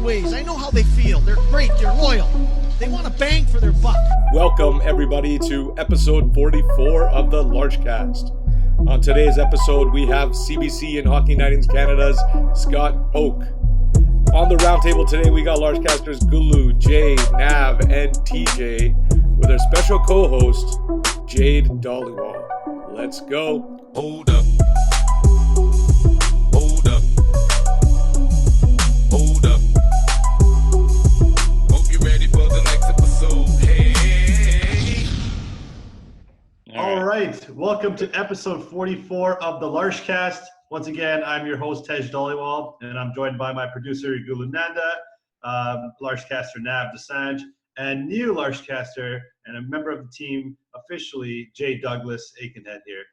ways. I know how they feel. They're great. They're loyal. They want to bang for their buck. Welcome, everybody, to episode 44 of the LarschCast. On today's episode, we have CBC and Hockey Night Canada's Scott Oake. On the roundtable today, we got LarschCasters Gulu, Jay, Nav, and TJ with our special co-host, Tej Dhaliwal. Let's go. Hold up. Hold up. Hold up. Hope you're ready for the next episode. Hey. All right. Welcome to episode 44 of the LarschCast. Once again, I'm your host, Tej Dhaliwal, and I'm joined by my producer, Gulu, Nanda, LarschCaster Nav Dosanjh, and new LarschCaster and a member of the team officially, Douglas Aikenhead here.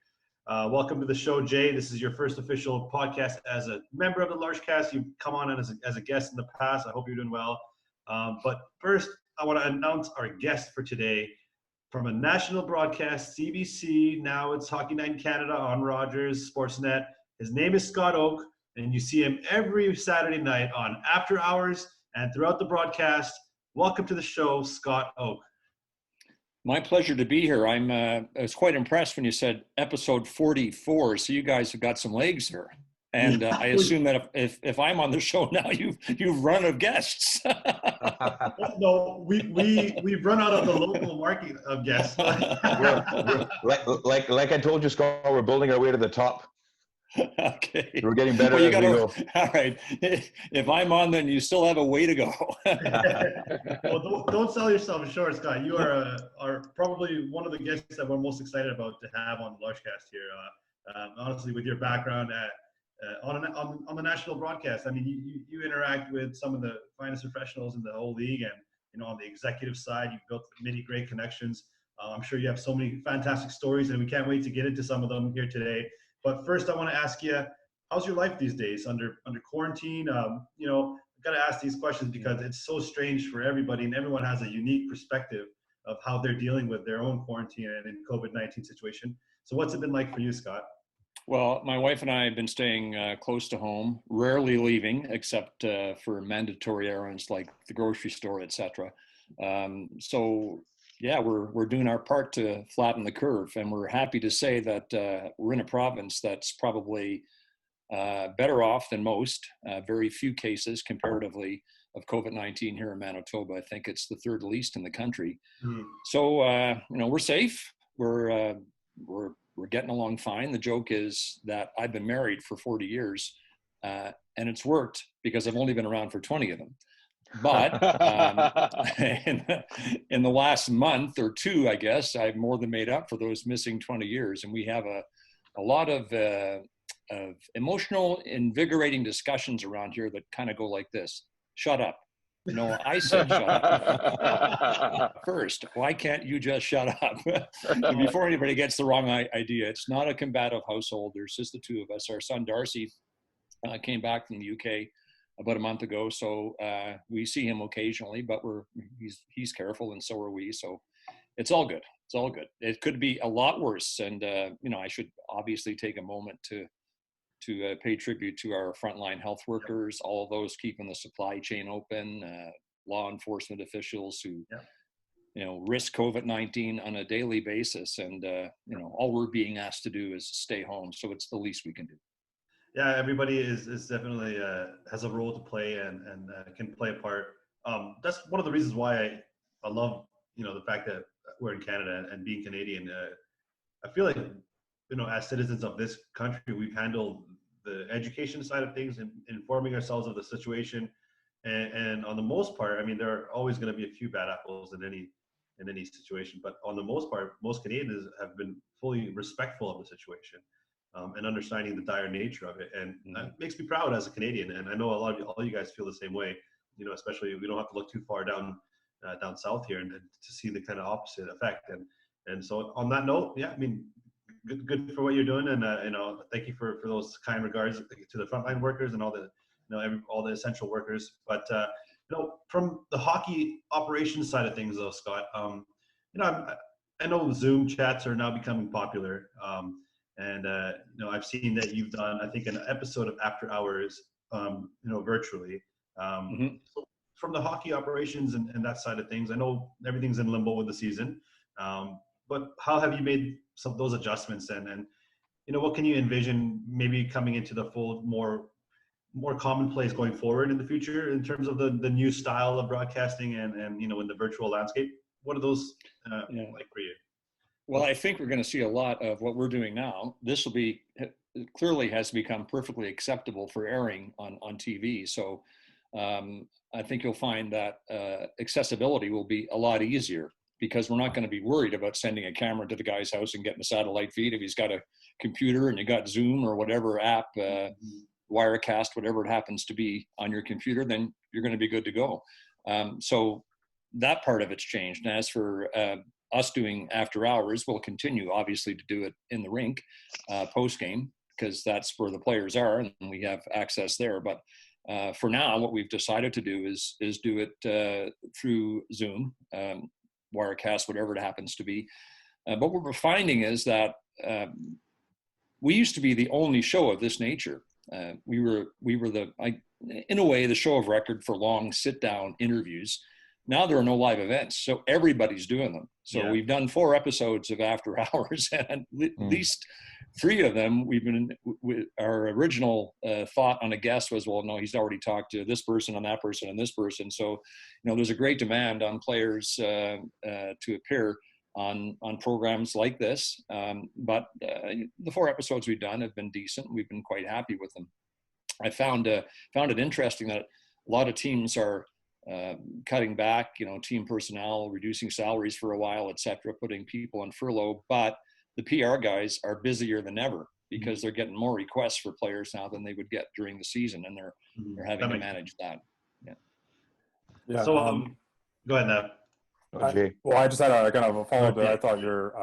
Welcome to the show, Jay. This is your first official podcast as a member of the LarschCast. You've come on as a guest in the past. I hope you're doing well. But first, I want to announce our guest for today from a national broadcast, CBC. Now it's Hockey Night in Canada on Rogers, Sportsnet. His name is Scott Oake, and you see him every Saturday night on After Hours and throughout the broadcast. Welcome to the show, Scott Oake. My pleasure to be here. I was quite impressed when you said episode 44. So you guys have got some legs here, and I assume that if I'm on the show now, you've run out of guests. No, we've run out of the local market of guests. like I told you, Scott, we're building our way to the top. Okay. We're getting better well, as we go. All right. If I'm on, then you still have a way to go. Well, don't sell yourself short, Scott. You are probably one of the guests that we're most excited about to have on the LarschCast here. Honestly, with your background on the national broadcast, I mean, you interact with some of the finest professionals in the whole league, and on the executive side, you've built many great connections. I'm sure you have so many fantastic stories, and we can't wait to get into some of them here today. But first, I want to ask you, how's your life these days under quarantine? I've got to ask these questions because it's so strange for everybody, and everyone has a unique perspective of how they're dealing with their own quarantine and in COVID-19 situation. So what's it been like for you, Scott? Well, my wife and I have been staying close to home, rarely leaving except for mandatory errands like the grocery store, etc. Yeah, we're doing our part to flatten the curve, and we're happy to say that we're in a province that's probably better off than most. Very few cases comparatively of COVID-19 here in Manitoba. I think it's the third least in the country. So we're safe. We're getting along fine. The joke is that I've been married for 40 years, and it's worked because I've only been around for 20 of them. But in the last month or two, I guess, I've more than made up for those missing 20 years. And we have a lot of emotional, invigorating discussions around here that kind of go like this. Shut up. No, I said shut up first. Why can't you just shut up? Before anybody gets the wrong idea, it's not a combative household. There's just the two of us. Our son, Darcy, came back from the UK about a month ago, so we see him occasionally, but he's careful, and so are we. So it's all good. It's all good. It could be a lot worse, and I should obviously take a moment to pay tribute to our frontline health workers, all of those keeping the supply chain open, law enforcement officials who risk COVID-19 on a daily basis, and all we're being asked to do is stay home. So it's the least we can do. Yeah, everybody is definitely has a role to play and can play a part. That's one of the reasons why I love the fact that we're in Canada and being Canadian. I feel like as citizens of this country, we've handled the education side of things and informing ourselves of the situation. And on the most part, I mean, there are always going to be a few bad apples in any situation, but on the most part, most Canadians have been fully respectful of the situation. And understanding the dire nature of it, and that makes me proud as a Canadian. And I know all you guys feel the same way. Especially we don't have to look too far down south here and to see the kind of opposite effect. And so on that note, yeah, I mean, good for what you're doing, and thank you for those kind regards to the frontline workers and all the all the essential workers. But from the hockey operations side of things, though, Scott, I know Zoom chats are now becoming popular. And I've seen that you've done, I think, an episode of After Hours, virtually. So from the hockey operations and that side of things, I know everything's in limbo with the season, but how have you made some of those adjustments, and what can you envision maybe coming into the fold more commonplace going forward in the future in terms of the new style of broadcasting and in the virtual landscape? What are those like for you? Well, I think we're going to see a lot of what we're doing now. This will be clearly has become perfectly acceptable for airing on TV. So I think you'll find that accessibility will be a lot easier, because we're not going to be worried about sending a camera to the guy's house and getting a satellite feed. If he's got a computer and you got Zoom or whatever app, Wirecast, whatever it happens to be on your computer, then you're going to be good to go. So that part of it's changed. And as for us doing after hours, we'll continue obviously to do it in the rink post game, because that's where the players are and we have access there. But for now, what we've decided to do is do it through Zoom, Wirecast, whatever it happens to be. But what we're finding is that we used to be the only show of this nature. We were in a way, the show of record for long sit-down interviews. Now there are no live events, so everybody's doing them. So we've done 4 episodes of After Hours, and at least 3 of them our original thought on a guest was, well, no, he's already talked to this person and that person and this person. So, there's a great demand on players to appear on programs like this. But the 4 episodes we've done have been decent. We've been quite happy with them. I found it interesting that a lot of teams are cutting back, team personnel, reducing salaries for a while, et cetera, putting people on furlough. But the PR guys are busier than ever, because they're getting more requests for players now than they would get during the season, and they're having to manage that. Yeah. So go ahead, Nav. I just had a kind of a follow-up there. I thought your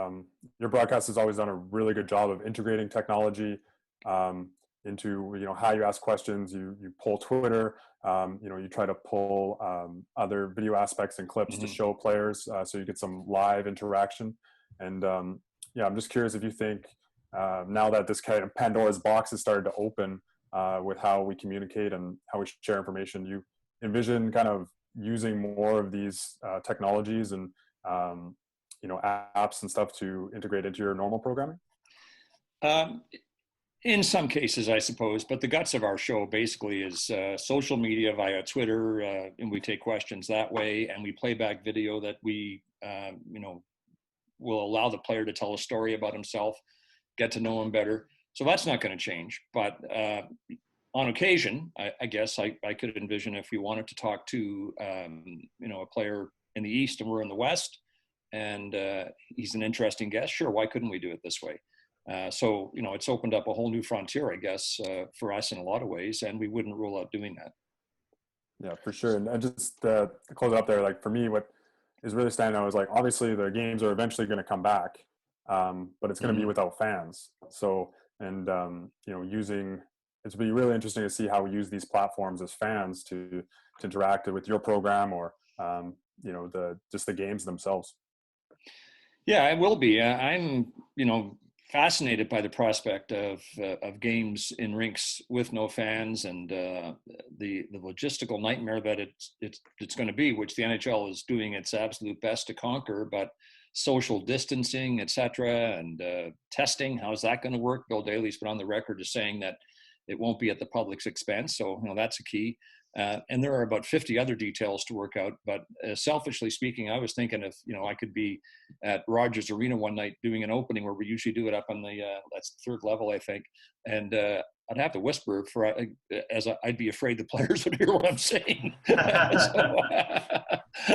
broadcast has always done a really good job of integrating technology into how you ask questions. You pull Twitter, you try to pull other video aspects and clips to show players, so you get some live interaction. And I'm just curious if you think now that this kind of Pandora's box has started to open with how we communicate and how we share information, you envision kind of using more of these technologies and apps and stuff to integrate into your normal programming? In some cases, I suppose, but the guts of our show basically is social media via Twitter, and we take questions that way, and we play back video that we, will allow the player to tell a story about himself, get to know him better. So that's not going to change. But on occasion, I guess I could envision if we wanted to talk to, a player in the East and we're in the West, and he's an interesting guest, sure, why couldn't we do it this way? So, it's opened up a whole new frontier, I guess, for us in a lot of ways, and we wouldn't rule out doing that. Yeah, for sure. And just to close it up there, like for me, what is really standing out is like, obviously the games are eventually going to come back, but it's going to be without fans. So, and, it's be really interesting to see how we use these platforms as fans to interact with your program or, the games themselves. Yeah, it will be. I'm, fascinated by the prospect of games in rinks with no fans, and the logistical nightmare that it's going to be, which the NHL is doing its absolute best to conquer. But social distancing, et cetera, and testing, how's that going to work? Bill Daly's been on the record as saying that it won't be at the public's expense, so that's a key. And there are about 50 other details to work out. But selfishly speaking, I was thinking if, I could be at Rogers Arena one night doing an opening where we usually do it up on the, that's the 3rd level, I think. And I'd have to whisper as I'd be afraid the players would hear what I'm saying. So,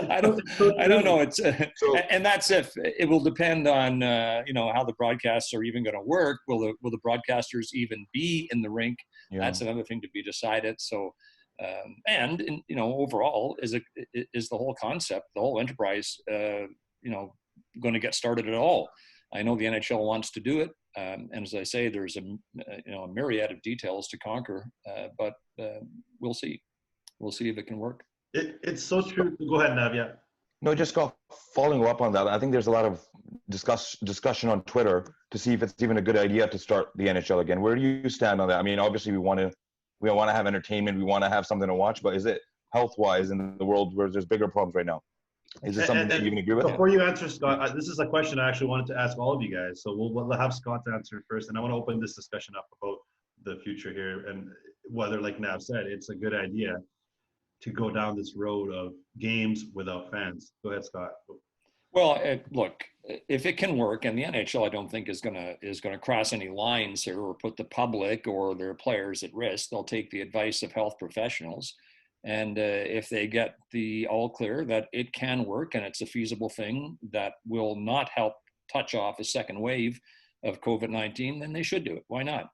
I don't know. It's and that's if it will depend on how the broadcasts are even going to work. Will the broadcasters even be in the rink? Yeah. That's another thing to be decided. So. And overall, is the whole concept, the whole enterprise, going to get started at all? I know the NHL wants to do it, and as I say, there's a myriad of details to conquer, but we'll see. We'll see if it can work. It's so true. Go ahead, Nav. Yeah. No, just following up on that. I think there's a lot of discussion on Twitter to see if it's even a good idea to start the NHL again. Where do you stand on that? I mean, obviously we want to have entertainment. We want to have something to watch, but is it health-wise in the world where there's bigger problems right now. Is this something that you can agree with? Before you answer, Scott, this is a question I actually wanted to ask all of you guys. So we'll have Scott answer first, and I want to open this discussion up about the future here and whether, like Nav said, it's a good idea to go down this road of games without fans. Go ahead, Scott. Well, look, if it can work, and the NHL, I don't think is gonna cross any lines here or put the public or their players at risk. They'll take the advice of health professionals, and if they get the all clear that it can work and it's a feasible thing that will not help touch off a second wave of COVID-19, then they should do it. Why not?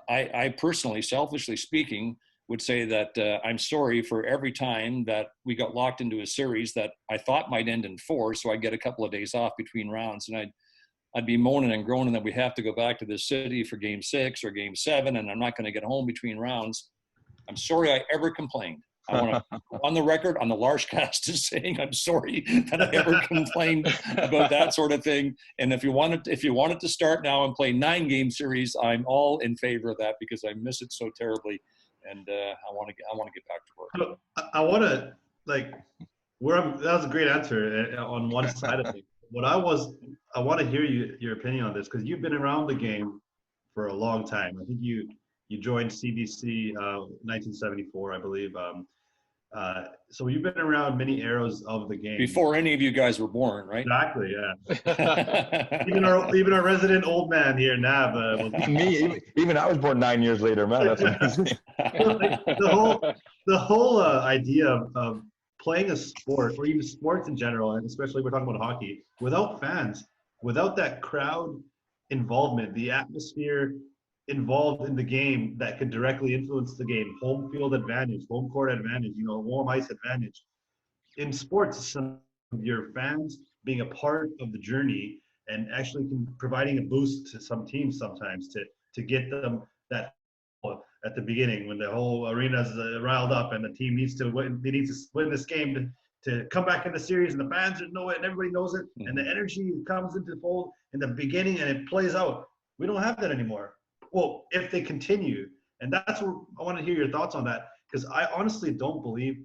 I personally, selfishly speaking, would say that I'm sorry for every time that we got locked into a series that I thought might end in 4, so I'd get a couple of days off between rounds, and I'd be moaning and groaning that we have to go back to this city for Game 6 or Game 7, and I'm not going to get home between rounds. I'm sorry I ever complained. I want to on the record on the LarschCast is saying I'm sorry that I ever complained about that sort of thing. And if you wanted to start now and play 9-game series, I'm all in favor of that because I miss it so terribly. And I want to get back to work. I want to that was a great answer on one side of it. I want to hear your opinion on this because you've been around the game for a long time. I think you joined CBC 1974, I believe. So you've been around many eras of the game before any of you guys were born, right? Exactly. Yeah. even our resident old man here, Nav. Even I was born 9 years later, man. That's amazing. The whole idea of playing a sport, or even sports in general, and especially we're talking about hockey, without fans, without that crowd involvement, the atmosphere involved in the game that could directly influence the game, home field advantage, home court advantage, warm ice advantage. In sports, your fans being a part of the journey and actually providing a boost to some teams sometimes to get them that at the beginning when the whole arena is riled up and the team needs to win this game to come back in the series, and the fans know it and everybody knows it, and the energy comes into the fold in the beginning and it plays out. We don't have that anymore. Well, if they continue, and that's where I want to hear your thoughts on that, because I honestly don't believe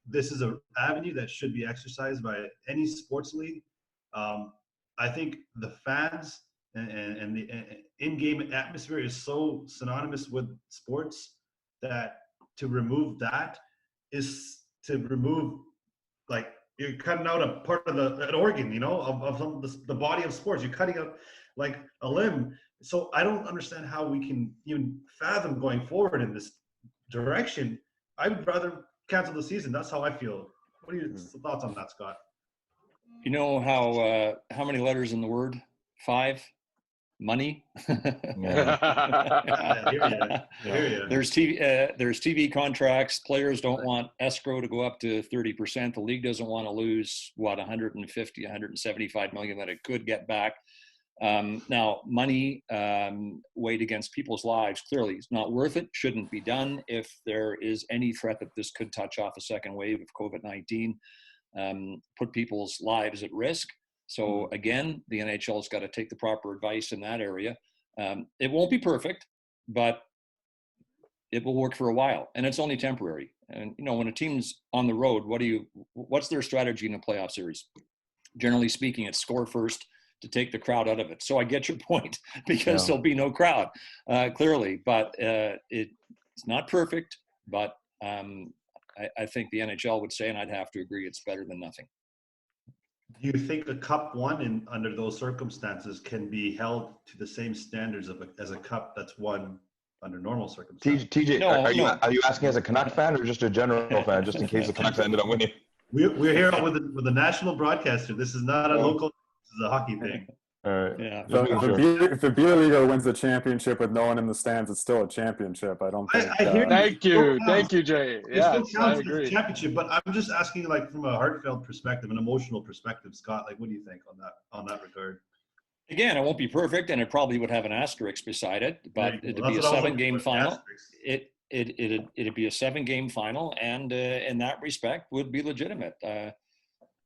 this is an avenue that should be exercised by any sports league. I think the fans and the in-game atmosphere is so synonymous with sports that to remove that is to remove, like, you're cutting out a part of an organ, of the body of sports. You're cutting out like a limb. So I don't understand how we can even fathom going forward in this direction. I would rather cancel the season. That's how I feel. What are your thoughts on that, Scott? You know how many letters in the word? 5? Money. Yeah, There's TV contracts. Players don't want escrow to go up to 30%. The league doesn't want to lose 150, 175 million that it could get back. Now, money weighed against people's lives clearly is not worth it. Shouldn't be done. If there is any threat that this could touch off a second wave of COVID-19, put people's lives at risk. So again, the NHL has got to take the proper advice in that area. It won't be perfect, but it will work for a while, and it's only temporary. And when a team's on the road, what's their strategy in a playoff series? Generally speaking, it's score first to take the crowd out of it. So I get your point because there'll be no crowd, clearly, but it's not perfect. But I think the NHL would say, and I'd have to agree, it's better than nothing. Do you think a cup won under those circumstances can be held to the same standards as a cup that's won under normal circumstances? TJ, are you asking as a Canuck fan or just a general fan, just in case the Canucks ended up winning? We're here with the national broadcaster. This is not a local. This is a hockey thing. All right. Yeah. So if the beer league wins the championship with no one in the stands, it's still a championship. I don't think. I hear Thank you, Jay. Yeah, I agree. Championship, but I'm just asking, like, from a heartfelt perspective, an emotional perspective, Scott. Like, what do you think on that regard? Again, it won't be perfect, and it probably would have an asterisk beside it. But it'd be a 7-game final. It'd be a 7-game final, and in that respect, would be legitimate.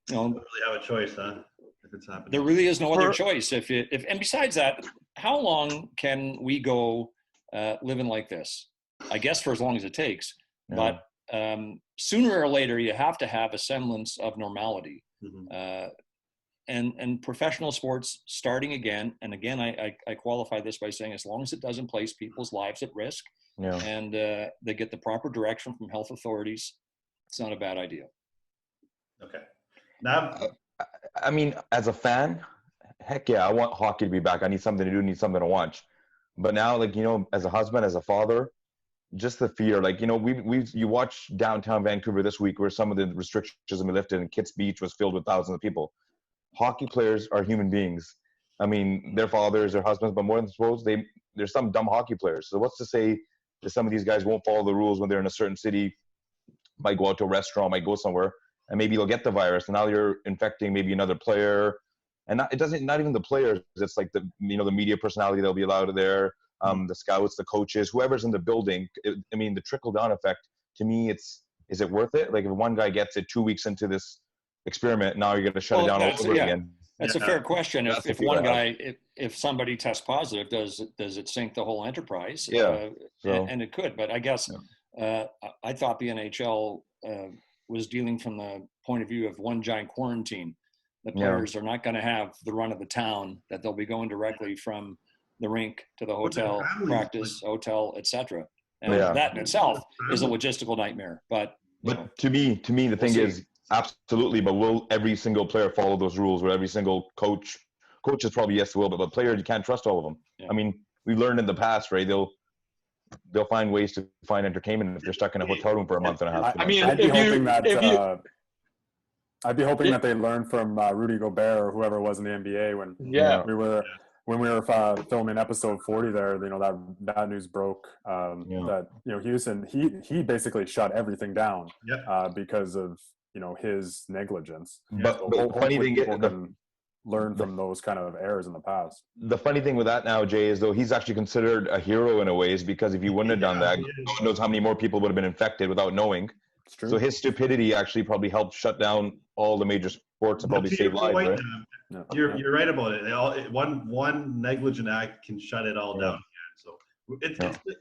Don't really have a choice, huh? If it's happening. There really is no other choice. And besides that, how long can we go living like this? I guess for as long as it takes. Yeah. sooner or later, you have to have a semblance of normality. And professional sports starting again, and again, I qualify this by saying as long as it doesn't place people's lives at risk, and they get the proper direction from health authorities, it's not a bad idea. Okay. Now, I mean, as a fan, heck yeah, I want hockey to be back. I need something to do, need something to watch. But now, like, you know, as a husband, as a father, just the fear, like, you know, you watch downtown Vancouver this week where some of the restrictions have been lifted and Kitts Beach was filled with thousands of people. Hockey players are human beings. I mean, their fathers, their husbands, but more than suppose there's some dumb hockey players. So what's to say that some of these guys won't follow the rules when they're in a certain city, might go out to a restaurant, might go somewhere, and maybe you'll get the virus. And now you're infecting maybe another player. And not even the players. It's like the media personality that'll be allowed there, the scouts, the coaches, whoever's in the building. I mean, the trickle down effect, to me, is it worth it? Like if one guy gets it 2 weeks into this experiment, now you're going to shut it down all over again. That's a fair question. If one guy, if somebody tests positive, does it sink the whole enterprise? And it could. But I guess I thought the NHL was dealing from the point of view of one giant quarantine. The players are not going to have the run of the town, that they'll be going directly from the rink to the hotel, practice, hotel, etc. And that in itself is a logistical nightmare. But to me, the thing is, absolutely, but will every single player follow those rules? Will every single coach is probably yes, will, but players, you can't trust all of them. I mean, we learned in the past, right? They'll find ways to find entertainment if they're stuck in a hotel room for a month and a half. I mean, I'd be hoping that they learn from Rudy Gobert or whoever it was in the NBA when we were filming episode 40 there. You know, that news broke that, you know, Houston, he basically shut everything down because of, you know, his negligence. But the funny thing is, learn from those kind of errors in the past. The funny thing with that now, Jay, is though he's actually considered a hero in a way, is because if he wouldn't have done that, God knows how many more people would have been infected without knowing. It's true. So his stupidity actually probably helped shut down all the major sports and probably save lives. Right? You're right about it. One negligent act can shut it all down. So it's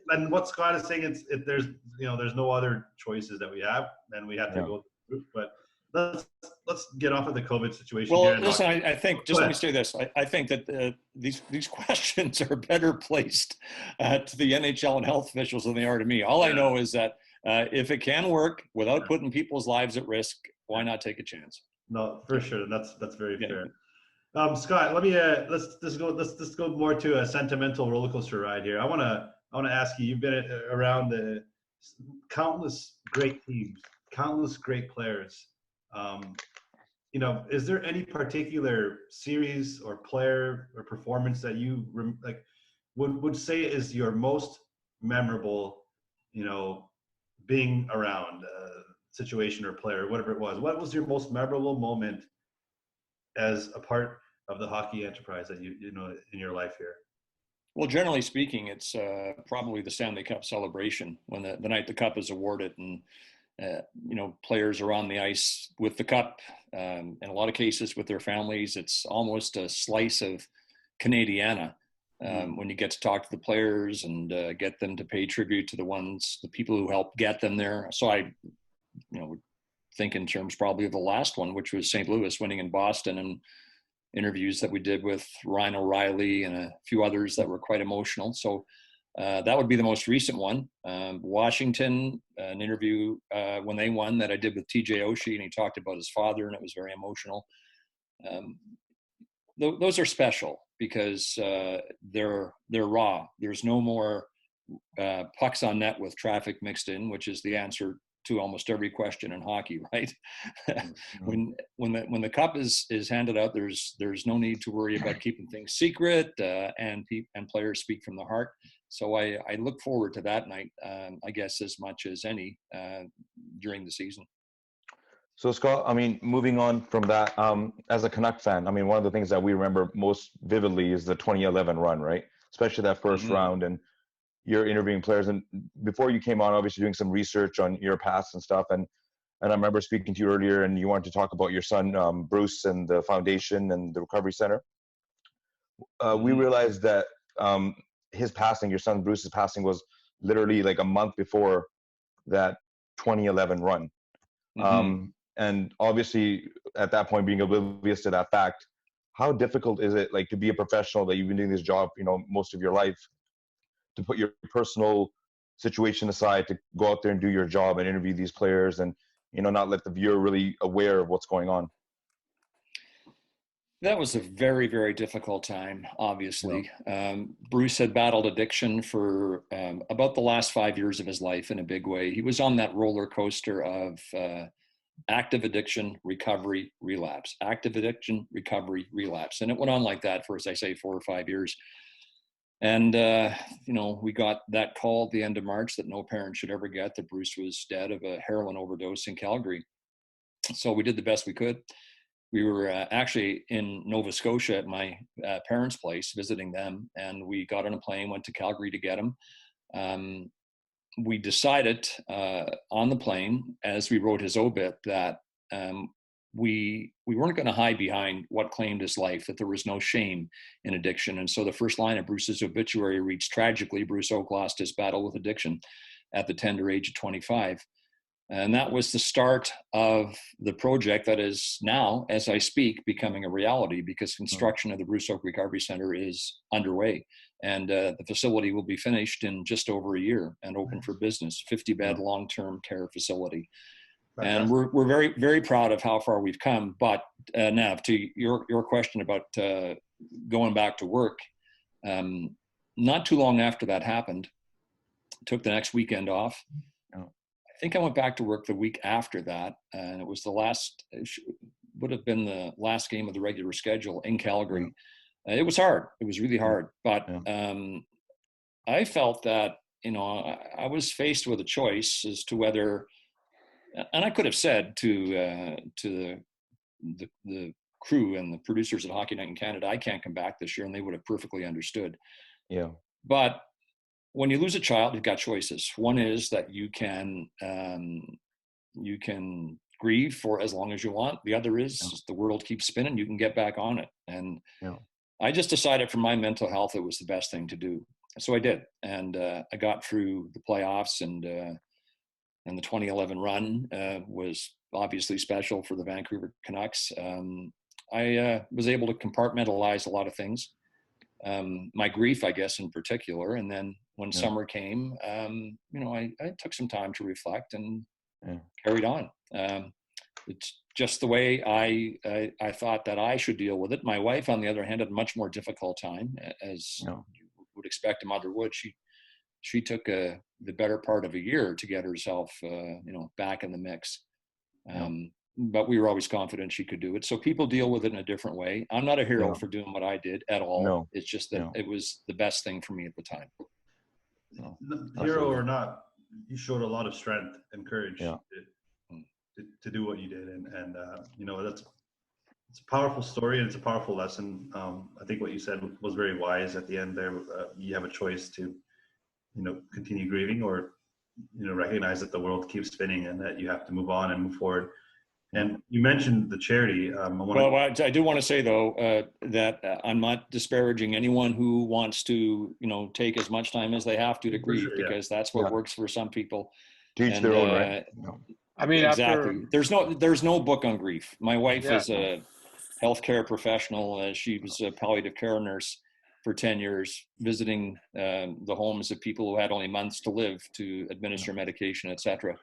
and what Scott is saying, there's no other choices that we have, and we have to go through. But let's get off of the COVID situation. Well, listen, I think, just let me say this. I think that these questions are better placed to the NHL and health officials than they are to me. All I know is that if it can work without putting people's lives at risk, why not take a chance? No, for sure. That's very fair. Scott, let me let's go more to a sentimental roller coaster ride here. I want to ask you. You've been around the countless great teams, countless great players. You know, is there any particular series or player or performance that you would say is your most memorable? You know, being around situation or player, whatever it was. What was your most memorable moment as a part of the hockey enterprise that you know in your life here? Well, generally speaking, it's probably the Stanley Cup celebration when the night the cup is awarded, and you know, players are on the ice with the cup. In a lot of cases with their families, it's almost a slice of Canadiana. When you get to talk to the players and get them to pay tribute to the people who helped get them there. So I, would think in terms probably of the last one, which was St. Louis winning in Boston, and interviews that we did with Ryan O'Reilly and a few others that were quite emotional. So that would be the most recent one. Washington, an interview when they won that I did with TJ Oshie, and he talked about his father, and it was very emotional. Those are special because they're raw. There's no more pucks on net with traffic mixed in, which is the answer to almost every question in hockey, right? when the cup is handed out, there's no need to worry about keeping things secret, and players speak from the heart. So I look forward to that night, I guess, as much as any during the season. So Scott, I mean, moving on from that, as a Canuck fan, I mean, one of the things that we remember most vividly is the 2011 run, right? Especially that first round, and you're interviewing players. And before you came on, obviously doing some research on your past and stuff. And I remember speaking to you earlier, and you wanted to talk about your son, Bruce, and the foundation and the recovery center. We realized that his passing, your son Bruce's passing, was literally like a month before that 2011 run. And obviously at that point, being oblivious to that fact, how difficult is it, like, to be a professional, that you've been doing this job, you know, most of your life, to put your personal situation aside to go out there and do your job and interview these players, and, you know, not let the viewer really aware of what's going on? That was a very, very difficult time, obviously. Bruce had battled addiction for about the last 5 years of his life in a big way. He was on that roller coaster of active addiction, recovery, relapse, active addiction, recovery, relapse. And it went on like that for, as I say, 4 or 5 years. And, you know, we got that call at the end of March that no parent should ever get, that Bruce was dead of a heroin overdose in Calgary. So we did the best we could. We were actually in Nova Scotia at my parents' place, visiting them, and we got on a plane, went to Calgary to get him. We decided on the plane, as we wrote his obit, that we weren't going to hide behind what claimed his life, that there was no shame in addiction. And so the first line of Bruce's obituary reads, "Tragically, Bruce Oake lost his battle with addiction at the tender age of 25. And that was the start of the project that is now, as I speak, becoming a reality, because construction of the Bruce Oake Recovery Centre is underway. And the facility will be finished in just over a year and open for business, 50-bed long-term care facility. And we're very, very proud of how far we've come. But Nav, to your question about going back to work, not too long after that happened, took the next weekend off. I think I went back to work the week after that, and it was would have been the last game of the regular schedule in Calgary. It was hard. It was really hard. But I felt that, you know, I was faced with a choice as to whether, and I could have said to the crew and the producers at Hockey Night in Canada, I can't come back this year, and they would have perfectly understood. Yeah. But when you lose a child, you've got choices. One is that you can grieve for as long as you want. The other is the world keeps spinning. You can get back on it. And I just decided for my mental health, it was the best thing to do. So I did. And I got through the playoffs, and the 2011 run was obviously special for the Vancouver Canucks. I was able to compartmentalize a lot of things. My grief, I guess, in particular. And then when summer came, you know, I took some time to reflect and carried on. It's just the way I thought that I should deal with it. My wife, on the other hand, had a much more difficult time, as you would expect a mother would. She took the better part of a year to get herself, you know, back in the mix. But we were always confident she could do it. So people deal with it in a different way. I'm not a hero for doing what I did at all. No. It's just that it was the best thing for me at the time. Hero or not, you showed a lot of strength and courage to do what you did. And you know, it's a powerful story, and it's a powerful lesson. I think what you said was very wise at the end there. You have a choice to, you know, continue grieving, or, you know, recognize that the world keeps spinning and that you have to move on and move forward. And you mentioned the charity. I do want to say, though, that I'm not disparaging anyone who wants to, you know, take as much time as they have to grieve, because that's what works for some people. Teach their own, right? I mean, exactly. There's no book on grief. My wife is a healthcare professional. She was a palliative care nurse for 10 years, visiting the homes of people who had only months to live, to administer medication, etc.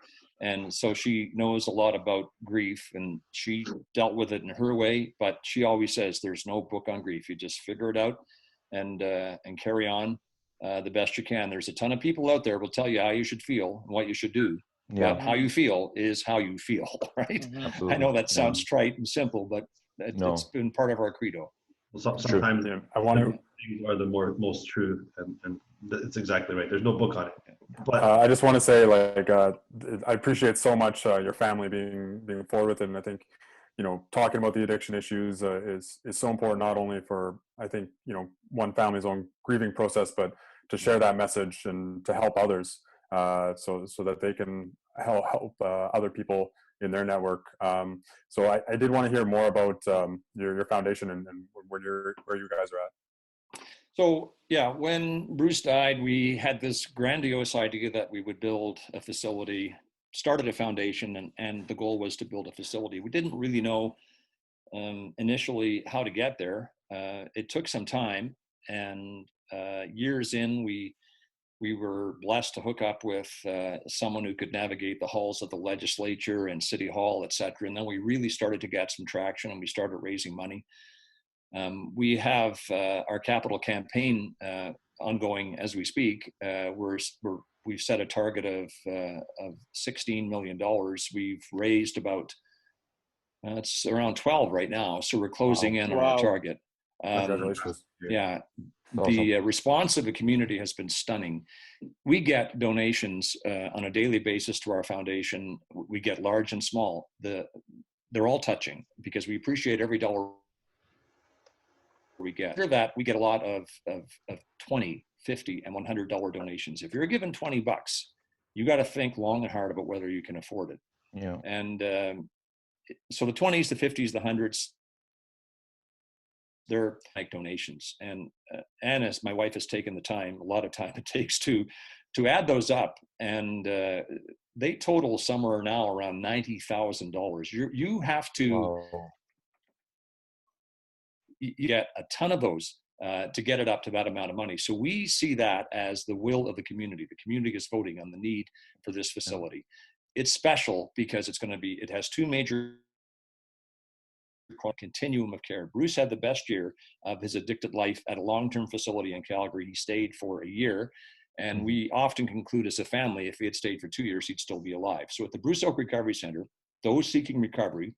And so she knows a lot about grief, and she dealt with it in her way. But she always says there's no book on grief. You just figure it out and carry on the best you can. There's a ton of people out there who will tell you how you should feel and what you should do. But how you feel is how you feel, right? Absolutely. I know that sounds trite and simple, but it's been part of our credo. Well, sometimes I want to things are the most true, and it's exactly right. There's no book on it. But I just want to say, like, I appreciate so much your family being forward with it, and I think, you know, talking about the addiction issues is so important, not only for, I think, you know, one family's own grieving process, but to share that message and to help others, so that they can help other people in their network. So I did want to hear more about your foundation and where you guys are at. So yeah, when Bruce died, we had this grandiose idea that we would build a facility started a foundation, and the goal was to build a facility. We didn't really know initially how to get there. It took some time, and years in, we were blessed to hook up with someone who could navigate the halls of the legislature and city hall, et cetera. And then we really started to get some traction, and we started raising money. We have our capital campaign ongoing as we speak. We've set a target of $16 million. We've raised about it's around 12 right now, so we're closing in on our target. Congratulations. Yeah, Awesome. the response of the community has been stunning. We get donations on a daily basis to our foundation. We get large and small. They're all touching because we appreciate every dollar we get. After that, we get a lot of $20, $50, and $100 donations. If you're given $20, you got to think long and hard about whether you can afford it. Yeah. And so the 20s, the 50s, the 100s, they're like donations. And as my wife has taken the time, a lot of time it takes to add those up, and they total somewhere now around $90,000. You have to you get a ton of those to get it up to that amount of money. So we see that as the will of the community. The community is voting on the need for this facility. It's special because it has two major continuum of care. Bruce had the best year of his addicted life at a long-term facility in Calgary. He stayed for a year, and we often conclude as a family, if he had stayed for 2 years, he'd still be alive. So at the Bruce Oake Recovery Centre, those seeking recovery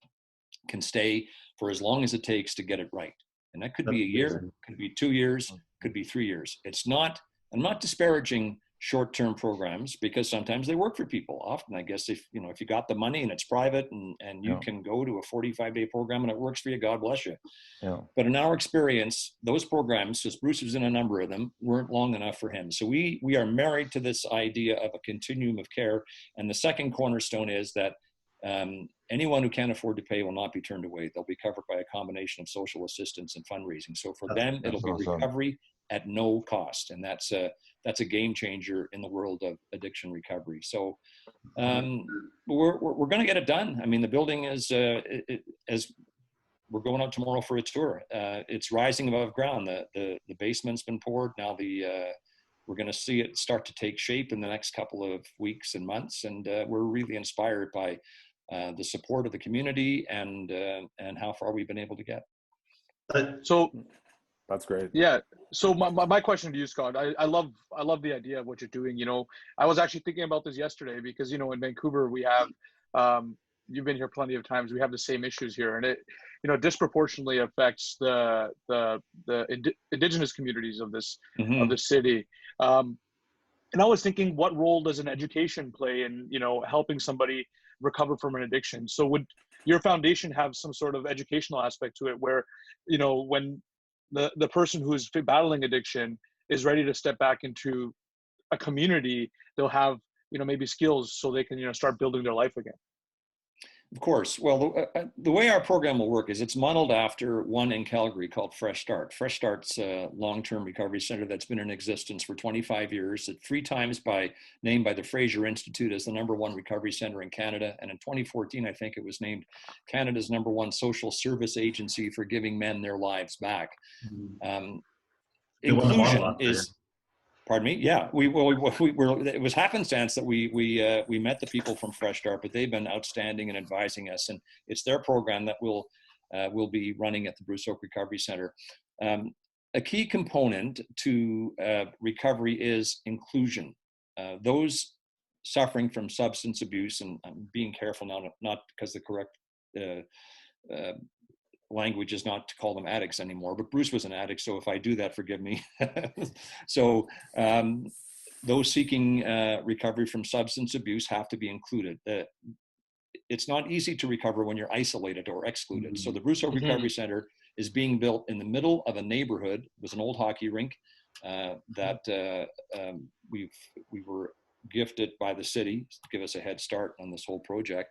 can stay for as long as it takes to get it right. And that could be a year, could be 2 years, could be 3 years. I'm not disparaging short-term programs because sometimes they work for people. Often, I guess, if you got the money and it's private and you can go to a 45-day program and it works for you, God bless you. Yeah. But in our experience, those programs, because Bruce was in a number of them, weren't long enough for him. So we are married to this idea of a continuum of care. And the second cornerstone is that anyone who can't afford to pay will not be turned away. They'll be covered by a combination of social assistance and fundraising. So for them, it'll be recovery at no cost. And that's a game changer in the world of addiction recovery. So we're going to get it done. I mean, the building is, as we're going out tomorrow for a tour, it's rising above ground. The basement's been poured. Now we're going to see it start to take shape in the next couple of weeks and months. And we're really inspired by the support of the community and how far we've been able to get. So That's great. yeah. So my question to you, Scott, I love the idea of what you're doing. I was actually thinking about this yesterday because, in Vancouver, we have, you've been here plenty of times. We have the same issues here, and it, disproportionately affects the indigenous communities of this, of the city. And I was thinking, what role does an education play in, helping somebody recover from an addiction? So would your foundation have some sort of educational aspect to it where, when the person who is battling addiction is ready to step back into a community, they'll have, maybe skills so they can, start building their life again? Of course. Well, the way our program will work is it's modeled after one in Calgary called Fresh Start. Fresh Start's a long-term recovery center that's been in existence for 25 years. It's 3 times named by the Fraser Institute as the #1 recovery center in Canada. And in 2014, I think it was named Canada's #1 social service agency for giving men their lives back. Inclusion is... Pardon me? Yeah, it was happenstance that we met the people from Fresh Start, but they've been outstanding in advising us, and it's their program that we'll be running at the Bruce Oake Recovery Centre. A key component to recovery is inclusion. Those suffering from substance abuse, and I'm being careful now, not because the correct language is not to call them addicts anymore, but Bruce was an addict, so if I do that, forgive me. So those seeking recovery from substance abuse have to be included. It's not easy to recover when you're isolated or excluded. So the Bruce Oake Recovery Centre is being built in the middle of a neighborhood. It was an old hockey rink that we were gifted by the city to give us a head start on this whole project.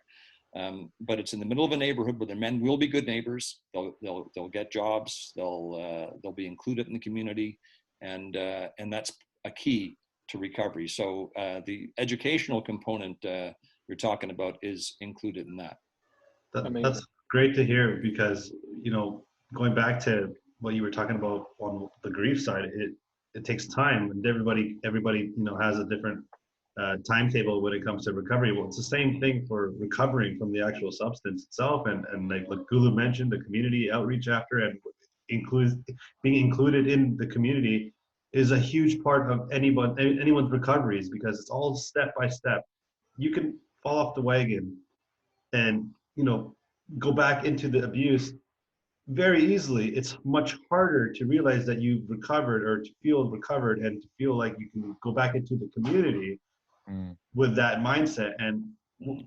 But it's in the middle of a neighborhood where the men will be good neighbors. They'll get jobs. They'll be included in the community, and that's a key to recovery. So the educational component you're talking about is included in that. That's great to hear, because, you know, going back to what you were talking about on the grief side, it takes time, and everybody, you know, has a different timetable when it comes to recovery. Well, it's the same thing for recovering from the actual substance itself, and like what Gulu mentioned, the community outreach after, and being included in the community is a huge part of anyone's recoveries, because it's all step by step. You can fall off the wagon and, you know, go back into the abuse very easily. It's much harder to realize that you've recovered, or to feel recovered, and to feel like you can go back into the community with that mindset. And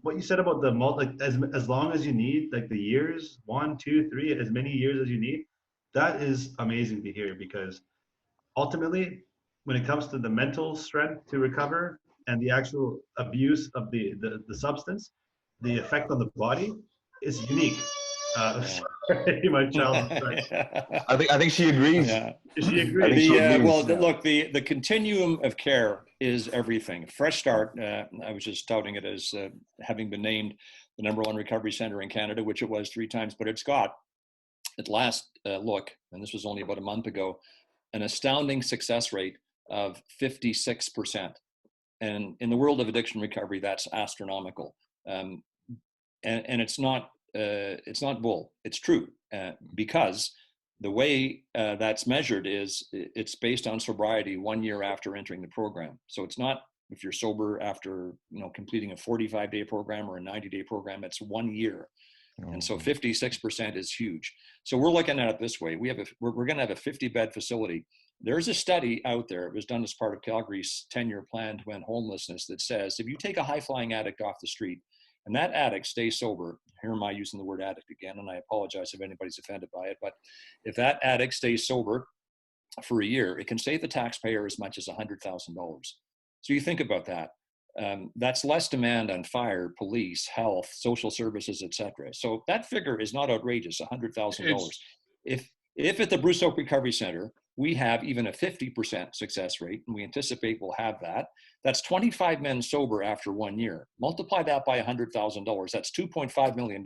what you said about the like as long as you need, like the years, 1, 2, 3, as many years as you need, that is amazing to hear, because ultimately, when it comes to the mental strength to recover and the actual abuse of the substance, the effect on the body is unique. Sorry, my child. I think she agrees. Yeah. She agrees. Look, the continuum of care is everything. Fresh Start, I was just touting it as having been named the #1 recovery center in Canada, which it was 3 times, but it's got, at last look, and this was only about a month ago, an astounding success rate of 56%. And in the world of addiction recovery, that's astronomical. And it's not bull, it's true, because the way that's measured is it's based on sobriety 1 year after entering the program. So it's not if you're sober after, you know, completing a 45-day program or a 90-day program, it's 1 year. And so 56% is huge. So we're looking at it this way. We're going to have a 50-bed facility. There's a study out there, it was done as part of Calgary's 10-year plan to end homelessness, that says if you take a high-flying addict off the street and that addict stays sober, here am I using the word addict again, and I apologize if anybody's offended by it, but if that addict stays sober for a year, it can save the taxpayer as much as $100,000. So you think about that. That's less demand on fire, police, health, social services, etc. So that figure is not outrageous, $100,000. If at the Bruce Oake Recovery Centre, we have even a 50% success rate, and we anticipate we'll have that, that's 25 men sober after 1 year. Multiply that by $100,000, that's $2.5 million.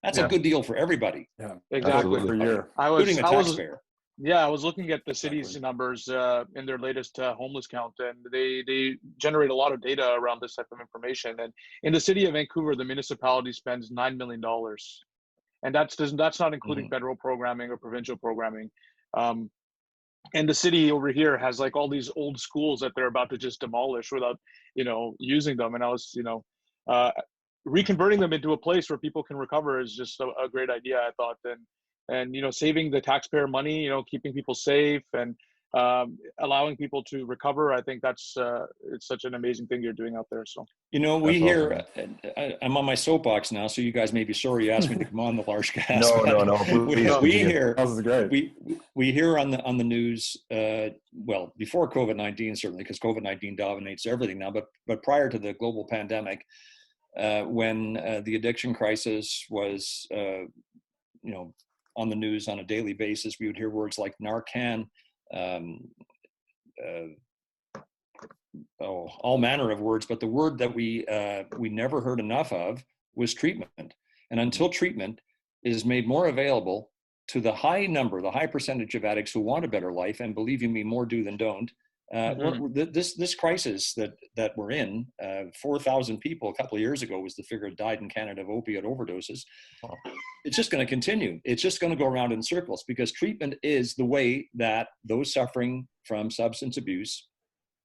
That's a good deal for everybody. Yeah, exactly. Per year. Including the taxpayer. I was looking at the city's numbers in their latest homeless count, and they generate a lot of data around this type of information. And in the city of Vancouver, the municipality spends $9 million, and that's not including federal programming or provincial programming. And the city over here has like all these old schools that they're about to just demolish without, you know, using them. And I was, you know, reconverting them into a place where people can recover is just a great idea, I thought. And you know, saving the taxpayer money, you know, keeping people safe and allowing people to recover. I think that's it's such an amazing thing you're doing out there. So, you know, we hear, I'm on my soapbox now, so you guys may be sorry you asked me to come on the LarschCast. No. We hear, This is great. we hear on the news, well, before COVID-19 certainly, because COVID-19 dominates everything now, but prior to the global pandemic, when the addiction crisis was, you know, on the news on a daily basis, we would hear words like Narcan, all manner of words, but the word that we never heard enough of was treatment. And until treatment is made more available to the high percentage of addicts who want a better life, and believe you me, more do than don't, this crisis that we're in, 4,000 people a couple of years ago was the figure that died in Canada of opiate overdoses. It's just going to continue. It's just going to go around in circles, because treatment is the way that those suffering from substance abuse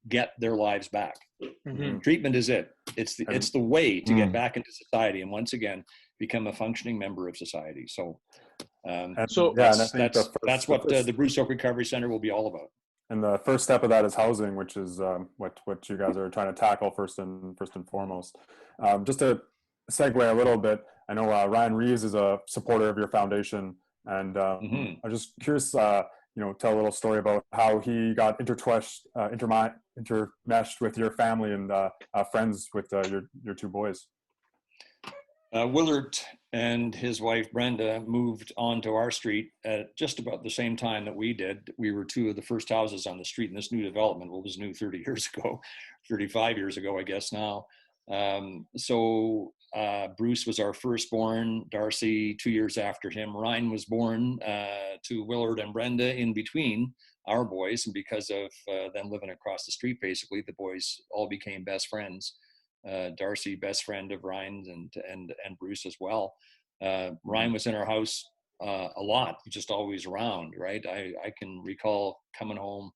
get their lives back. Treatment is it. It's the way to get back into society and once again become a functioning member of society. So, that's what the Bruce Oake Recovery Centre will be all about. And the first step of that is housing, which is what you guys are trying to tackle first and foremost. Just to segue a little bit, I know Ryan Reeves is a supporter of your foundation, and I'm just curious, you know, tell a little story about how he got intermeshed with your family and friends with your 2 boys. Willard and his wife Brenda moved onto our street at just about the same time that we did. We were 2 of the first houses on the street in this new development. What was new 30 years ago, 35 years ago, I guess now. So Bruce was our firstborn, Darcy 2 years after him. Ryan was born to Willard and Brenda in between our boys, and because of them living across the street, basically, the boys all became best friends. Darcy, best friend of Ryan's, and Bruce as well. Ryan was in our house a lot, just always around, right? I can recall coming home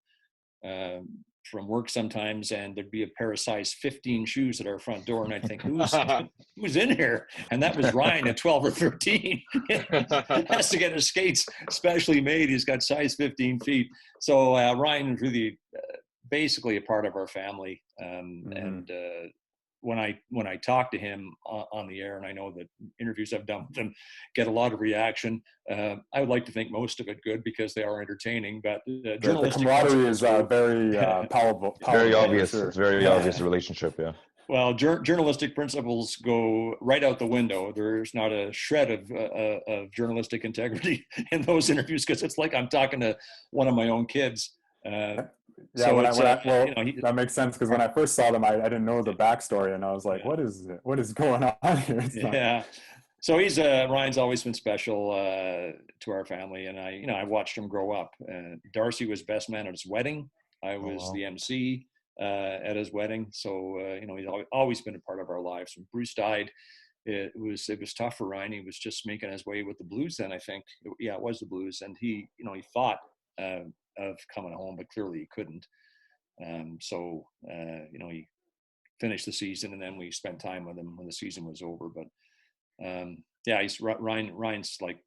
from work sometimes, and there'd be a pair of size 15 shoes at our front door, and I'd think, who's in here? And that was Ryan at 12 or 13. Has to get his skates specially made. He's got size 15 feet. So Ryan was really basically a part of our family. And when I talk to him on the air, and I know that interviews I've done with him get a lot of reaction, I would like to think most of it good because they are entertaining. But the camaraderie is very powerful. Very obvious. Sure. It's very obvious relationship. Yeah. Well, journalistic principles go right out the window. There's not a shred of journalistic integrity in those interviews because it's like I'm talking to one of my own kids. Yeah, so that makes sense because when I first saw them, I didn't know the backstory, and I was like, "What is going on here?" So Ryan's always been special to our family, and I watched him grow up. Darcy was best man at his wedding. I was the MC at his wedding, so he's always been a part of our lives. When Bruce died, it was tough for Ryan. He was just making his way with the Blues then, I think. Yeah, it was the Blues, and he thought of coming home, but clearly he couldn't. So he finished the season, and then we spent time with him when the season was over. But Ryan's like,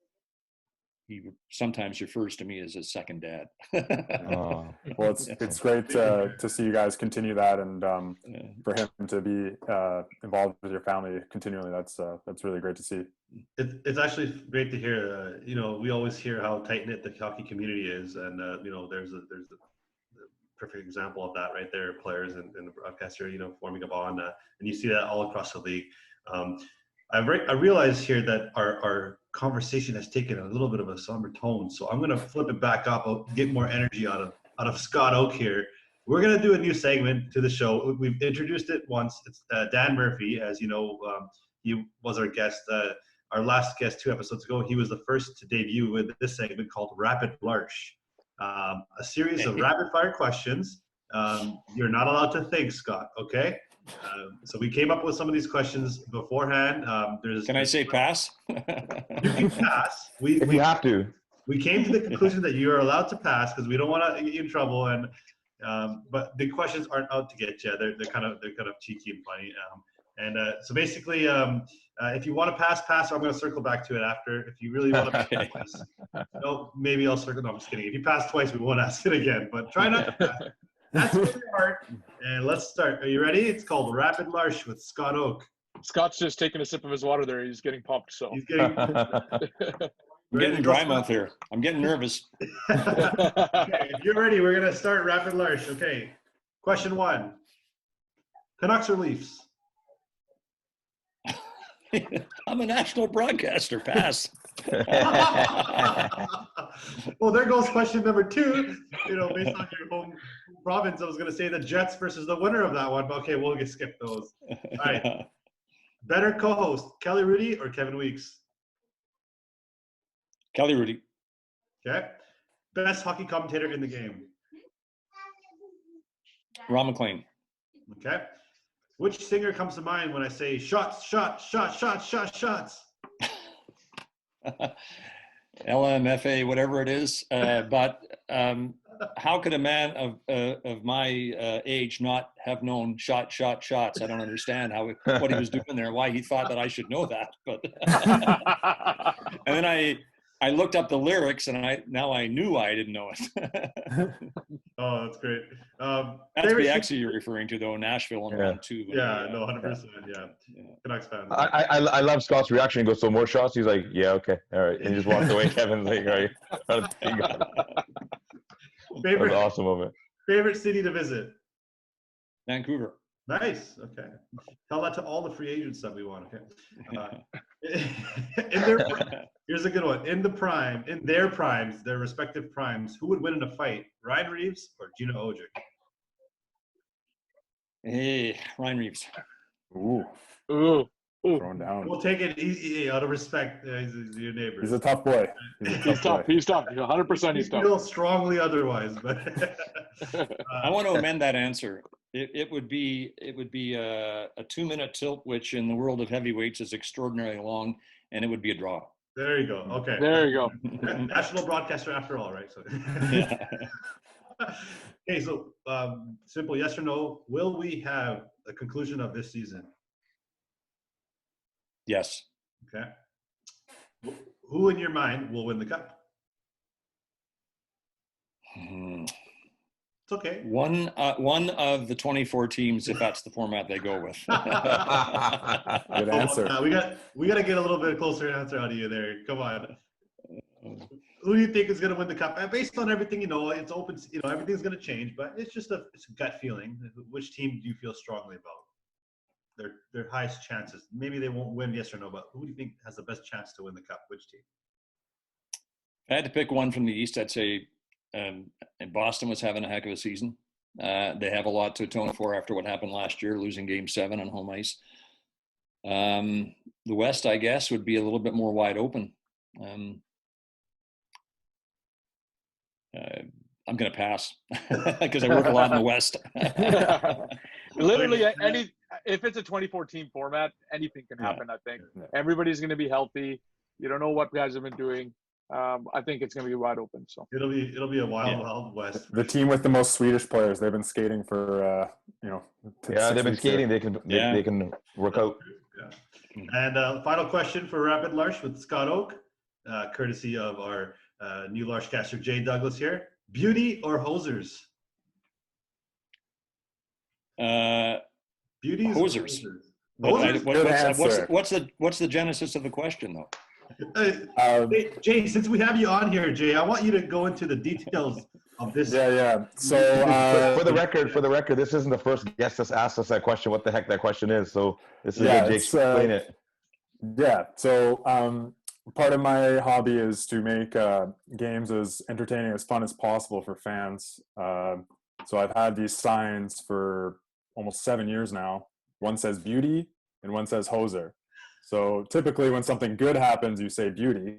he sometimes refers to me as his second dad. Well, it's great to see you guys continue that, and for him to be involved with your family continually. That's really great to see. It's actually great to hear. We always hear how tight knit the hockey community is, and there's a perfect example of that right there. Players and the broadcaster, forming a bond, and you see that all across the league. I realize here that our conversation has taken a little bit of a somber tone, so I'm going to flip it back up. I'll get more energy out of Scott Oake here. We're going to do a new segment to the show. We've introduced it once. It's Dan Murphy, as you know. He was our guest, our last guest 2 episodes ago. He was the first to debut with this segment called Rapid Larsh, a series of rapid fire questions. You're not allowed to think, Scott, okay? So we came up with some of these questions beforehand. Can I say pass? You can pass. If you have to. We came to the conclusion that you are allowed to pass because we don't want to get you in trouble. And but the questions aren't out to get you. They're kind of cheeky and funny. So basically, if you want to pass, or I'm going to circle back to it after. If you really want to pass twice, maybe I'll circle. No, I'm just kidding. If you pass twice, we won't ask it again. But try not to pass. That's where we are. And let's start. Are you ready? It's called Rapid Larsh with Scott Oake. Scott's just taking a sip of his water there. He's getting pumped. So he's getting. I'm getting dry mouth here. I'm getting nervous. Okay, if you're ready, we're gonna start Rapid Larsh. Okay. Question 1. Canucks or Leafs? I'm a national broadcaster. Pass. Well, there goes question number 2. Based on your home province, I was going to say the Jets versus the winner of that one, but okay, we'll skip those. All right. Better co-host, Kelly Rudy or Kevin Weeks? Kelly Rudy. Okay. Best hockey commentator in the game? Ron McLean. Okay. Which singer comes to mind when I say shots, shots, shots, shots, shots, shots? LMFA, whatever it is. But how could a man of my age not have known shots? I don't understand what he was doing there, why he thought that I should know that. But and then I looked up the lyrics, and I knew I didn't know it. Oh, that's great. That's the actually you're referring to, though, Nashville and round 2. Yeah, no, 100%. Yeah. Canucks fan. I love Scott's reaction. He goes, so more shots? He's like, yeah, okay, all right. And he just walked away. Kevin's like, all right. Favorite, awesome moment. Favorite city to visit? Vancouver. Nice. Okay. Tell that to all the free agents that we want. Okay. Here's a good one. In their primes, their respective primes, who would win in a fight? Ryan Reeves or Gino Ojic? Hey, Ryan Reeves. Ooh, Ooh. thrown down. We'll take it easy out of respect. He's your neighbor. He's a tough boy. He's tough. He's tough. 100% he's You tough. feel strongly otherwise, but I want to amend that answer. It would be a 2-minute tilt, which in the world of heavyweights is extraordinarily long, and it would be a draw. there you go. Okay. There you go. National broadcaster after all, right? So. Yeah. Okay, so simple yes or no. Will we have a conclusion of this season? Yes. Okay. Who in your mind will win the cup? It's okay. One of the 24 teams, if that's the format they go with. Good answer. We got to get a little bit closer answer out of you there. Come on. Who do you think is going to win the cup? Based on everything, it's open. Everything's going to change, but it's just it's a gut feeling. Which team do you feel strongly about? Their highest chances. Maybe they won't win, yes or no, but who do you think has the best chance to win the cup? Which team? If I had to pick one from the East, I'd say Boston was having a heck of a season. They have a lot to atone for after what happened last year, losing Game 7 on home ice. The West, I guess, would be a little bit more wide open. I'm going to pass because I work a lot in the West. Literally, if it's a 24-team format, anything can happen. I think everybody's going to be healthy. You don't know what guys have been doing. I think it's going to be wide open. So it'll be a wild West. The team with the most Swedish players. They've been skating for Yeah, they've been skating. They can work out. Yeah. And final question for Rapid Larsh with Scott Oake, courtesy of our new LarschCaster Jay Douglas here. Beauty or hosers? Beauties. Hosers. What's the genesis of the question, though? Jay, since we have you on here, Jay, I want you to go into the details of this. Yeah. So for the record, this isn't the first guest that's asked us that question. What the heck that question is? So this is Jay explain it. Yeah. So part of my hobby is to make games as entertaining, as fun as possible for fans. So I've had these signs for almost 7 years now. One says beauty and one says hoser. So typically when something good happens, you say beauty,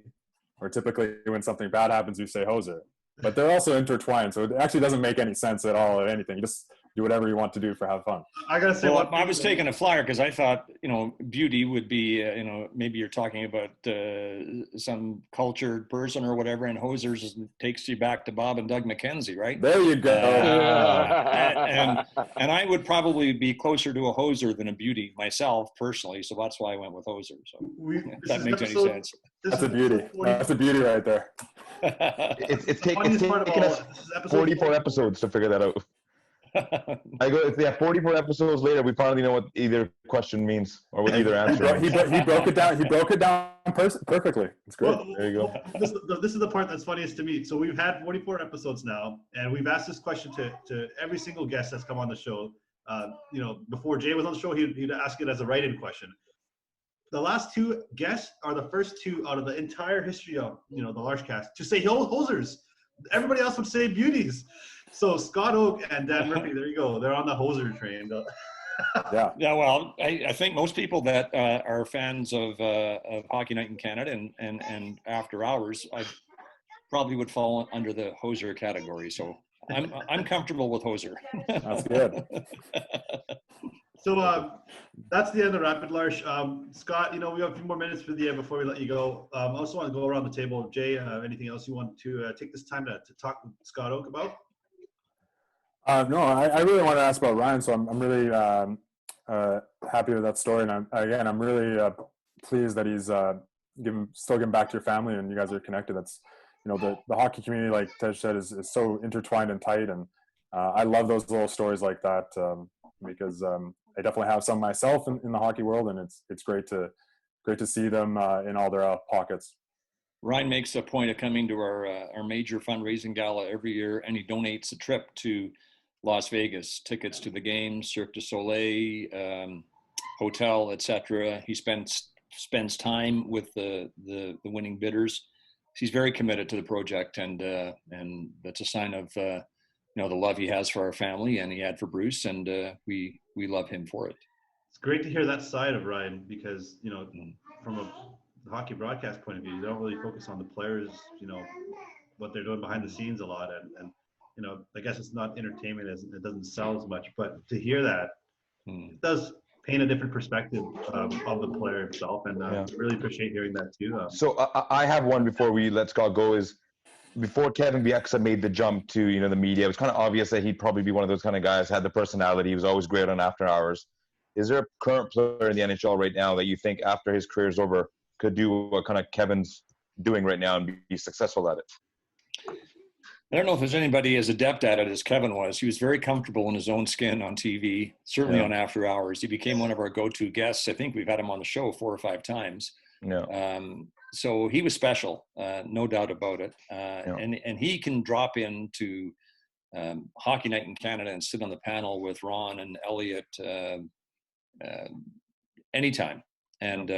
or typically when something bad happens, you say hoser. But they're also intertwined, so it actually doesn't make any sense at all or anything. You just do whatever you want to do for have fun. I gotta say, I was taking a flyer because I thought, beauty would be, maybe you're talking about some cultured person or whatever, and hosers takes you back to Bob and Doug McKenzie, right? There you go. And I would probably be closer to a hoser than a beauty myself personally, so that's why I went with hoser. So if that makes any sense. That's a beauty. That's a beauty right there. It's taken us 44 episodes to figure that out. If 44 episodes later, we finally know what either question means or what either answer means. He broke it down. He broke it down perfectly. It's great. There you go. This is the part that's funniest to me. So we've had 44 episodes now, and we've asked this question to every single guest that's come on the show. Before Jay was on the show, he'd ask it as a write-in question. The last two guests are the first two out of the entire history of the LarschCast to say hosers. Everybody else would say beauties. So Scott Oake and Dan Murphy, there you go. They're on the hoser train. Yeah. Well, I think most people that are fans of Hockey Night in Canada and After Hours, I probably would fall under the hoser category. So I'm comfortable with hoser. That's good. So that's the end of Rapid Larsh. Scott, we have a few more minutes for the end before we let you go. I also want to go around the table. Jay, anything else you want to take this time to talk with Scott Oake about? No, I really want to ask about Ryan. So I'm really happy with that story, and I'm really pleased that he's still giving back to your family, and you guys are connected. That's the hockey community, like Tej said, is so intertwined and tight, and I love those little stories like that because I definitely have some myself in the hockey world, and it's great to see them in all their pockets. Ryan makes a point of coming to our major fundraising gala every year, and he donates a trip to Las Vegas, tickets to the games, Cirque du Soleil, hotel, etc. He spends time with the winning bidders. He's very committed to the project, and that's a sign of the love he has for our family, and he had for Bruce, and we love him for it. it's great to hear that side of Ryan because, you know, from a hockey broadcast point of view, you don't really focus on the players, you know, what they're doing behind the scenes a lot. And you know, I guess it's not entertainment as it doesn't sell as much, but to hear that, it does paint a different perspective of the player himself. And really appreciate hearing that too. So I have one before we let Scott go is, before Kevin Bieksa made the jump to, you know, the media, it was kind of obvious that he'd probably be one of those kind of guys, had the personality, he was always great on after hours. Is there a current player in the NHL right now that you think after his career is over could do what kind of Kevin's doing right now and be successful at it? I don't know if there's anybody as adept at it as Kevin was. He was very comfortable in his own skin on TV, certainly on after hours. He became one of our go-to guests. I think we've had him on the show 4 or 5 times. So he was special, no doubt about it. And he can drop into Hockey Night in Canada and sit on the panel with Ron and Elliot anytime, and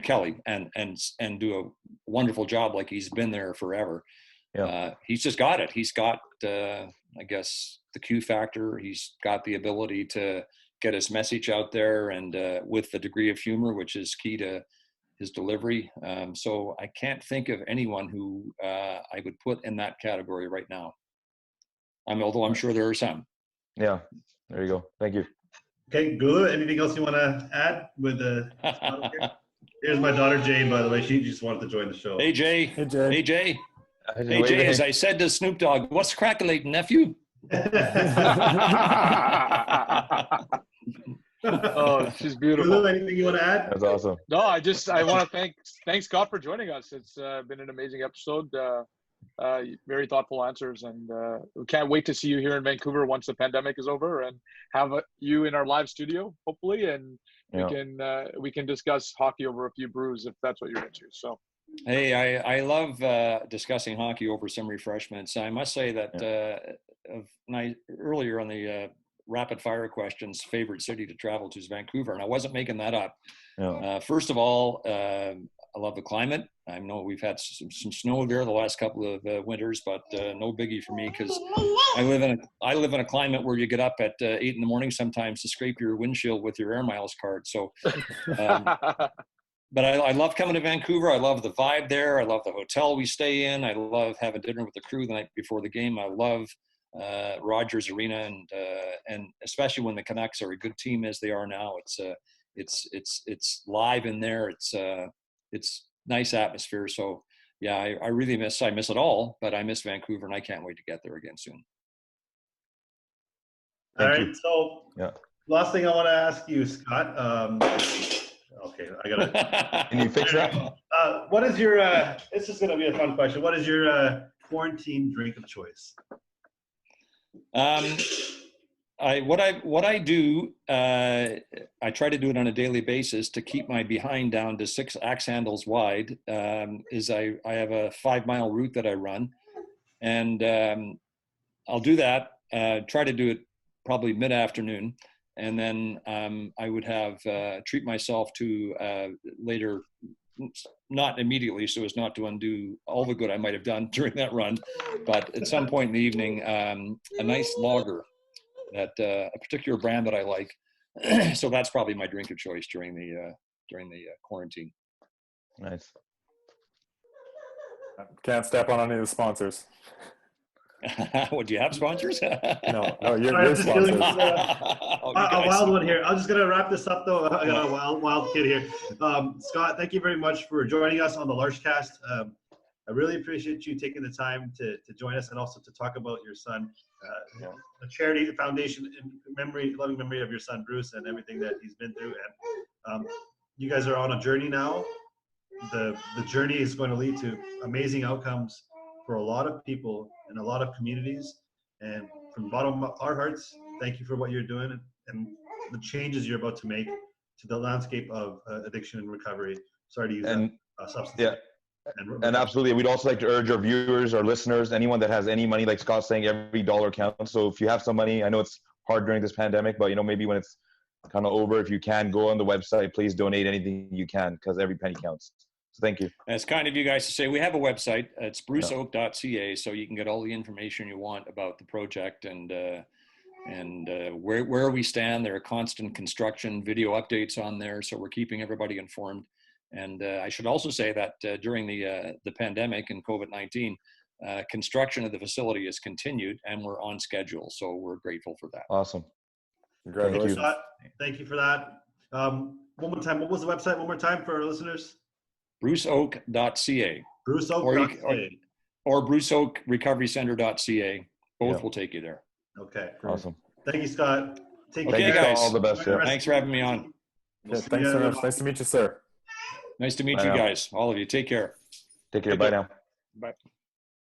Kelly, and do a wonderful job like he's been there forever. He's just got it. He's got, I guess, the Q factor. He's got the ability to get his message out there, and with the degree of humor, which is key to his delivery. So I can't think of anyone who I would put in that category right now. Although I'm sure there are some. Yeah, there you go. Thank you. Okay, Gulu, anything else you want to add with the? Here's my daughter Jane, by the way. She just wanted to join the show. Hey Jay. Hey Jay. Hey Jay. Hey Jay, as I said to Snoop Dogg, what's crackling, nephew? Oh, she's beautiful. Gulu, anything you want to add? That's awesome. No, I want to thank Scott for joining us. It's been an amazing episode. Very thoughtful answers, and we can't wait to see you here in Vancouver once the pandemic is over, and have you in our live studio, hopefully, and we can discuss hockey over a few brews if that's what you're into. So. Hey, I love discussing hockey over some refreshments. I must say that earlier on the rapid fire questions, favorite city to travel to is Vancouver, and I wasn't making that up. First of all, I love the climate. I know we've had some snow there the last couple of winters, but no biggie for me because I live in a climate where you get up at 8 in the morning sometimes to scrape your windshield with your Air Miles card. So. But I love coming to Vancouver. I love the vibe there. I love the hotel we stay in. I love having dinner with the crew the night before the game. I love Rogers Arena, and especially when the Canucks are a good team as they are now. It's live in there. It's nice atmosphere. So yeah, I really miss it all, but I miss Vancouver, and I can't wait to get there again soon. All right. So last thing I want to ask you, Scott. Okay, I gotta. Can you fix that? What is your? This is gonna be a fun question. What is your quarantine drink of choice? What I do, I try to do it on a daily basis to keep my behind down to 6 axe handles wide. Is I have a 5-mile route that I run, and I'll do that. Try to do it probably mid-afternoon. And then I would have treat myself to later, not immediately, so as not to undo all the good I might have done during that run, but at some point in the evening, a nice lager, that a particular brand that I like. So that's probably my drink of choice during the quarantine. Nice. Can't step on any of the sponsors. What, do you have sponsors? No, you're sponsors. A wild one here. I'm just gonna wrap this up though. I got a wild kid here. Scott, thank you very much for joining us on the LarschCast. I really appreciate you taking the time to join us and also to talk about your son, the charity, the foundation, in loving memory of your son Bruce and everything that he's been through. And you guys are on a journey now. The journey is going to lead to amazing outcomes for a lot of people in a lot of communities. And from the bottom of our hearts, thank you for what you're doing and the changes you're about to make to the landscape of addiction and recovery. Sorry to use that substance. Yeah. And absolutely, we'd also like to urge our viewers, our listeners, anyone that has any money, like Scott's saying, every dollar counts. So if you have some money, I know it's hard during this pandemic, but maybe when it's kind of over, if you can, go on the website, please donate anything you can, because every penny counts. So thank you. And it's kind of you guys to say we have a website. It's bruceoake.ca, so you can get all the information you want about the project and and where we stand. There are constant construction video updates on there, so we're keeping everybody informed. And I should also say that during the pandemic and COVID-19, construction of the facility has continued, and we're on schedule. So we're grateful for that. Awesome. Congratulations. Scott, thank you for that. One more time, what was the website? One more time for our listeners. Bruceoake.ca. Bruceoake.ca. Or Bruceoakerecoverycentre.ca. Both will take you there. Okay. Awesome. Thank you, Scott. Take Okay, care. guys. All the best. Yeah. Thanks for having me on. Yeah, thanks so much. Nice to meet you, sir. Nice to meet Bye you now. guys. All of you. Take care. Take care. Bye now. Bye.